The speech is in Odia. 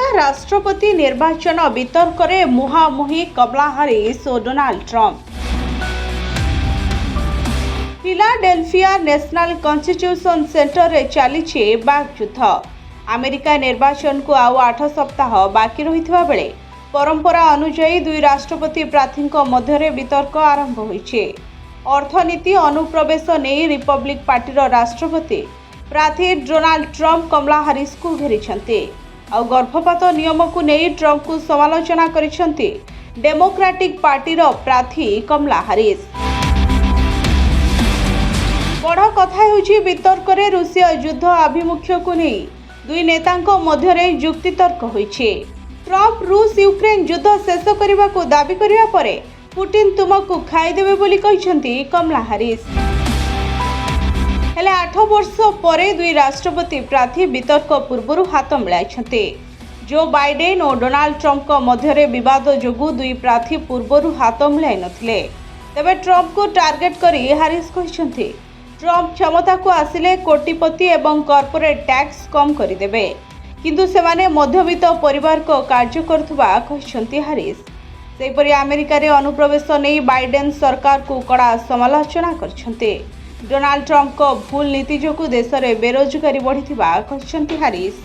ଆମେରିକା ରାଷ୍ଟ୍ରପତି ନିର୍ବାଚନ ବିତର୍କରେ ମୁହାଁମୁହିଁ କମଲା ହାରିସ୍ ଓ Donald Trump. Philadelphia national constitution ସେଣ୍ଟରରେ ଚାଲିଛି ବାକ୍ଯୁଦ୍ଧ। ଆମେରିକା ନିର୍ବାଚନକୁ ଆଉ 8 ସପ୍ତାହ ବାକି ରହିଥିବା ବେଳେ ପରମ୍ପରା ଅନୁଯାୟୀ ଦୁଇ ରାଷ୍ଟ୍ରପତି ପ୍ରାର୍ଥୀଙ୍କ ମଧ୍ୟରେ ବିତର୍କ ଆରମ୍ଭ ହୋଇଛି। ଅର୍ଥନୀତି ଅନୁପ୍ରବେଶ ନେଇ ରିପବ୍ଲିକ ପାର୍ଟିର ରାଷ୍ଟ୍ରପତି ପ୍ରାର୍ଥୀ ଡୋନାଲ୍ଡ ଟ୍ରମ୍ପ କମଲା ହାରିସ୍ଙ୍କୁ ଘେରିଛନ୍ତି। ଆଉ ଗର୍ଭପାତ ନିୟମକୁ ନେଇ ଟ୍ରମ୍ପଙ୍କୁ ସମାଲୋଚନା କରିଛନ୍ତି ଡେମୋକ୍ରାଟିକ ପାର୍ଟିର ପ୍ରାର୍ଥୀ କମଲା ହାରିସ୍। ବଡ଼ କଥା ହେଉଛି ବିତର୍କରେ ରୁଷୀୟ ଯୁଦ୍ଧ ଆଭିମୁଖ୍ୟକୁ ନେଇ ଦୁଇ ନେତାଙ୍କ ମଧ୍ୟରେ ଯୁକ୍ତିତର୍କ ହୋଇଛି। ଟ୍ରମ୍ପ ରୁଷ ୟୁକ୍ରେନ ଯୁଦ୍ଧ ଶେଷ କରିବାକୁ ଦାବି କରିବା ପରେ ପୁଟିନ ତୁମକୁ ଖାଇଦେବେ ବୋଲି କହିଛନ୍ତି କମଲା ହାରିସ୍। ହେଲେ 8 ବର୍ଷ ପରେ ଦୁଇ ରାଷ୍ଟ୍ରପତି ପ୍ରାର୍ଥୀ ବିତର୍କ ପୂର୍ବରୁ ହାତ ମିଳାଇଛନ୍ତି। ଜୋ ବାଇଡେନ୍ ଓ ଡୋନାଲ୍ଡ ଟ୍ରମ୍ପଙ୍କ ମଧ୍ୟରେ ବିବାଦ ଯୋଗୁଁ ଦୁଇ ପ୍ରାର୍ଥୀ ପୂର୍ବରୁ ହାତ ମିଳାଇ ନଥିଲେ। ତେବେ ଟ୍ରମ୍ପଙ୍କୁ ଟାର୍ଗେଟ କରି ହାରିସ୍ କହିଛନ୍ତି ଟ୍ରମ୍ପ କ୍ଷମତାକୁ ଆସିଲେ କୋଟିପତି ଏବଂ କର୍ପୋରେଟ୍ ଟ୍ୟାକ୍ସ କମ୍ କରିଦେବେ, କିନ୍ତୁ ସେମାନେ ମଧ୍ୟବିତ୍ତ ପରିବାରକୁ କାର୍ଯ୍ୟ କରୁଥିବା କହିଛନ୍ତି ହାରିସ୍। ସେହିପରି ଆମେରିକାରେ ଅନୁପ୍ରବେଶ ନେଇ ବାଇଡେନ୍ ସରକାରକୁ କଡ଼ା ସମାଲୋଚନା କରିଛନ୍ତି। ଡୋନାଲ୍ଡ ଟ୍ରମ୍ପଙ୍କ ଭୁଲ ନୀତି ଯୋଗୁଁ ଦେଶରେ ବେରୋଜଗାରୀ ବଢ଼ିଥିବା କହିଛନ୍ତି ହାରିସ୍।